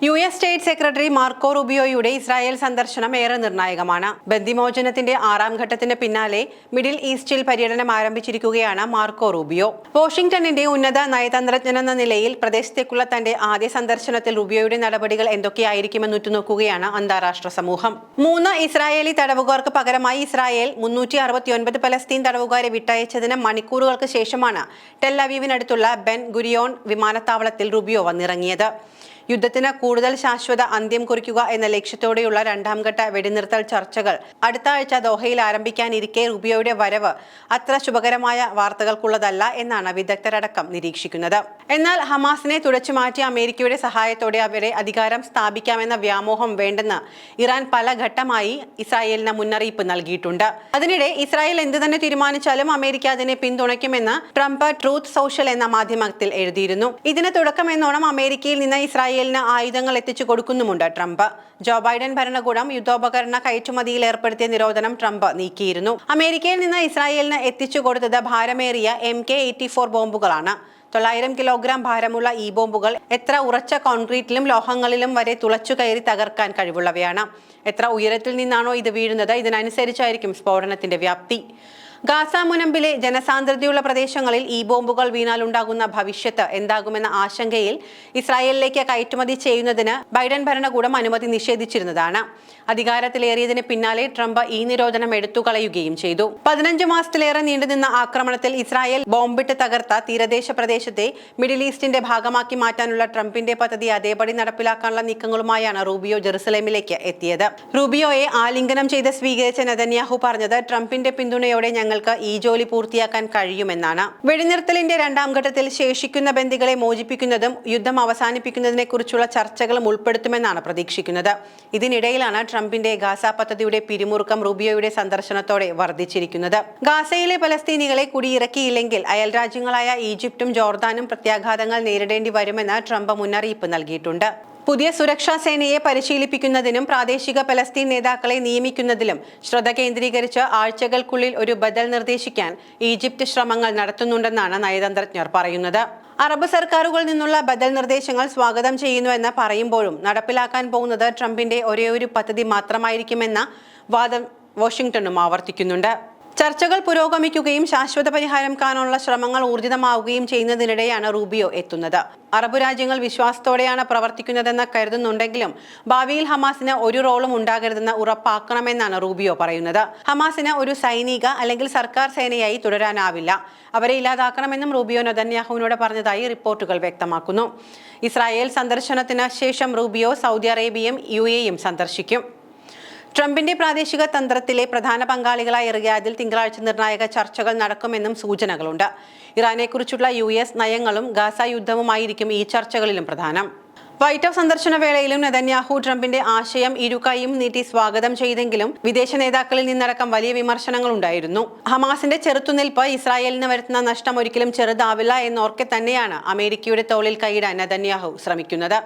US state secretary Marco റൂബിയോയുടെ Israel സന്ദർശനം ഏറെ നിർണായകമാണ്. ബന്ദിമോചനത്തിന്റെ 6ാം ഘട്ടത്തിന് പിന്നാലെ മിഡിൽ ഈസ്റ്റിൽ പര്യടനം ആരംഭിച്ചിരിക്കുകയാണ് മാർക്കോ റൂബിയോ. വാഷിംഗ്ടണിന്റെ ഉന്നത നയതന്ത്രജ്ഞനെന്ന നിലയിൽ പ്രദേശത്തേക്കുള്ള തന്റെ ആദ്യ സന്ദർശനത്തിൽ റൂബിയോയുടെ നടപടികൾ എന്തൊക്കെയായിരിക്കുമെന്ന് ഉറ്റുനോക്കുകയാണ് അന്താരാഷ്ട്ര സമൂഹം. 3 ഇസ്രായേലി തടവുകാർക്ക് പകരമായി ഇസ്രായേൽ 369 പലസ്തീൻ തടവുകാരെ വിട്ടയച്ചതിന് മണിക്കൂറുകൾക്ക് ശേഷമാണ് ടെൽ അവീവിനടുത്തുള്ള ബെൻ ഗുരിയോൺ വിമാനത്താവളത്തിൽ റൂബിയോ വന്നിറങ്ങിയത്. യുദ്ധത്തിന് കൂടുതൽ ശാശ്വത അന്ത്യം കുറിക്കുക എന്ന ലക്ഷ്യത്തോടെയുള്ള 2ാം ഘട്ട വെടിനിർത്തൽ ചർച്ചകൾ അടുത്ത ആഴ്ച ദോഹയിൽ ആരംഭിക്കാനിരിക്കെ റൂബിയോയുടെ വരവ് അത്ര ശുഭകരമായ വാർത്തകൾക്കുള്ളതല്ല എന്നാണ് വിദഗ്ധരടക്കം നിരീക്ഷിക്കുന്നത്. എന്നാൽ ഹമാസിനെ തുടച്ചുമാറ്റി അമേരിക്കയുടെ സഹായത്തോടെ അവരെ അധികാരം സ്ഥാപിക്കാമെന്ന വ്യാമോഹം വേണ്ടെന്ന് ഇറാൻ പല ഘട്ടമായി ഇസ്രായേലിന് മുന്നറിയിപ്പ് നൽകിയിട്ടുണ്ട്. അതിനിടെ ഇസ്രായേൽ എന്ത് തന്നെ തീരുമാനിച്ചാലും അമേരിക്ക അതിനെ പിന്തുണയ്ക്കുമെന്ന് ട്രംപ് ട്രൂത്ത് സോഷ്യൽ എന്ന മാധ്യമത്തിൽ എഴുതിയിരുന്നു. ഇതിന് തുടക്കമെന്നോണം അമേരിക്കയിൽ നിന്ന് ഇസ്രായേലിന് ആയുധങ്ങൾ എത്തിച്ചു കൊടുക്കുന്നുമുണ്ട് ട്രംപ്. ജോ ബൈഡൻ ഭരണകൂടം യുദ്ധോപകരണ കയറ്റുമതിയിൽ ഏർപ്പെടുത്തിയ നിരോധനം ട്രംപ് നീക്കിയിരുന്നു. അമേരിക്കയിൽ നിന്ന് ഇസ്രായേലിന് എത്തിച്ചു കൊടുത്തത് ഭാരമേറിയ MK-84 ബോംബുകളാണ്. 900 കിലോഗ്രാം ഭാരമുള്ള ഈ ബോംബുകൾ എത്ര ഉറച്ച കോൺക്രീറ്റിലും ലോഹങ്ങളിലും വരെ തുളച്ചു കയറി തകർക്കാൻ കഴിവുള്ളവയാണ്. എത്ര ഉയരത്തിൽ നിന്നാണോ ഇത് വീഴുന്നത്, ഇതിനനുസരിച്ചായിരിക്കും സ്ഫോടനത്തിന്റെ വ്യാപ്തി. ഗാസ മുനമ്പിലെ ജനസാന്ദ്രതയുള്ള പ്രദേശങ്ങളിൽ ഈ ബോംബുകൾ വീണാൽ ഉണ്ടാകുന്ന ഭവിഷ്യത്ത് എന്താകുമെന്ന ആശങ്കയിൽ ഇസ്രായേലിലേക്ക് കയറ്റുമതി ചെയ്യുന്നതിന് ബൈഡൻ ഭരണകൂടം അനുമതി നിഷേധിച്ചിരുന്നതാണ്. അധികാരത്തിലേറിയതിന് പിന്നാലെ ട്രംപ് ഈ നിരോധനം എടുത്തുകളയുകയും ചെയ്തു. 15 മാസത്തിലേറെ നീണ്ടുനിന്ന ആക്രമണത്തിൽ ഇസ്രായേൽ ബോംബിട്ട് തകർത്ത തീരദേശ പ്രദേശത്തെ മിഡിൽ ഈസ്റ്റിന്റെ ഭാഗമാക്കി മാറ്റാനുള്ള ട്രംപിന്റെ പദ്ധതി അതേപടി നടപ്പിലാക്കാനുള്ള നീക്കങ്ങളുമായാണ് റൂബിയോ ജെറുസലേമിലേക്ക് എത്തിയത്. റൂബിയോയെ ആലിംഗനം ചെയ്ത് സ്വീകരിച്ച നെതന്യാഹു പറഞ്ഞത് ട്രംപിന്റെ പിന്തുണയോടെ ഞങ്ങൾക്ക് ഈ ജോലി പൂർത്തിയാക്കാൻ കഴിയുമെന്നാണ്. വെടിനിർത്തലിന്റെ 2ാം ഘട്ടത്തിൽ ശേഷിക്കുന്ന ബന്ദികളെ മോചിപ്പിക്കുന്നതും യുദ്ധം അവസാനിപ്പിക്കുന്നതിനെ കുറിച്ചുള്ള ചർച്ചകളും ഉൾപ്പെടുത്തുമെന്നാണ് പ്രതീക്ഷിക്കുന്നത്. ഇതിനിടയിലാണ് ട്രംപിന്റെ ഗാസ പദ്ധതിയുടെ പിരിമുറുക്കം റൂബിയോയുടെ സന്ദർശനത്തോടെ വർദ്ധിച്ചിരിക്കുന്നത്. ഗാസയിലെ പലസ്തീനികളെ കുടിയിറക്കിയില്ലെങ്കിൽ അയൽരാജ്യങ്ങളായ ഈജിപ്തും ജോർദാനും പ്രത്യാഘാതങ്ങൾ നേരിടേണ്ടി വരുമെന്ന് ട്രംപ് മുന്നറിയിപ്പ് നൽകിയിട്ടുണ്ട്. പുതിയ സുരക്ഷാ സേനയെ പരിശീലിപ്പിക്കുന്നതിനും പ്രാദേശിക പലസ്തീൻ നേതാക്കളെ നിയമിക്കുന്നതിലും ശ്രദ്ധ കേന്ദ്രീകരിച്ച് ആഴ്ചകൾക്കുള്ളിൽ ഒരു ബദൽ നിർദ്ദേശിക്കാൻ ഈജിപ്ത് ശ്രമങ്ങൾ നടത്തുന്നുണ്ടെന്നാണ് നയതന്ത്രജ്ഞർ പറയുന്നത്. അറബ് സർക്കാരുകളിൽ നിന്നുള്ള ബദൽ നിർദ്ദേശങ്ങൾ സ്വാഗതം ചെയ്യുന്നുവെന്ന് പറയുമ്പോഴും നടപ്പിലാക്കാൻ പോകുന്നത് ട്രംപിന്റെ ഒരേയൊരു പദ്ധതി മാത്രമായിരിക്കുമെന്ന വാദം വാഷിംഗ്ടണും ആവർത്തിക്കുന്നുണ്ട്. ചർച്ചകൾ പുരോഗമിക്കുകയും ശാശ്വത പരിഹാരം കാണാനുള്ള ശ്രമങ്ങൾ ഊർജിതമാവുകയും ചെയ്യുന്നതിനിടെയാണ് റൂബിയോ എത്തുന്നത്. അറബ് രാജ്യങ്ങൾ വിശ്വാസത്തോടെയാണ് പ്രവർത്തിക്കുന്നതെന്ന് കരുതുന്നുണ്ടെങ്കിലും ഭാവിയിൽ ഹമാസിന് ഒരു റോളും ഉണ്ടാകരുതെന്ന് ഉറപ്പാക്കണമെന്നാണ് റൂബിയോ പറയുന്നത്. ഹമാസിന് ഒരു സൈനിക അല്ലെങ്കിൽ സർക്കാർ സേനയായി തുടരാനാവില്ല. അവരെ ഇല്ലാതാക്കണമെന്നും റൂബിയോ നെതന്യാഹുവിനോട് പറഞ്ഞതായി റിപ്പോർട്ടുകൾ വ്യക്തമാക്കുന്നു. ഇസ്രായേൽ സന്ദർശനത്തിന് ശേഷം റൂബിയോ സൗദി അറേബ്യയും UAEയും സന്ദർശിക്കും. ട്രംപിന്റെ പ്രാദേശിക തന്ത്രത്തിലെ പ്രധാന പങ്കാളികളായ റിയാദിൽ തിങ്കളാഴ്ച നിർണായക ചർച്ചകൾ നടക്കുമെന്നും സൂചനകളുണ്ട്. ഇറാനെക്കുറിച്ചുള്ള US നയങ്ങളും ഗാസ യുദ്ധവുമായിരിക്കും ഈ ചർച്ചകളിലും പ്രധാനം. വൈറ്റ് ഹൌസ് സന്ദർശന വേളയിലും നെതന്യാഹു ട്രംപിന്റെ ആശയം ഇരുകൈയും നീട്ടി സ്വാഗതം ചെയ്തെങ്കിലും വിദേശ നേതാക്കളിൽ നിന്നടക്കം വലിയ വിമർശനങ്ങൾ ഉണ്ടായിരുന്നു. ഹമാസിന്റെ ചെറുത്തുനിൽപ്പ് ഇസ്രായേലിന് വരുത്തുന്ന നഷ്ടം ഒരിക്കലും ചെറുതാവില്ല എന്നോർക്കെ തന്നെയാണ് അമേരിക്കയുടെ തോളിൽ കൈയിടാൻ നെതന്യാഹു ശ്രമിക്കുന്നത്.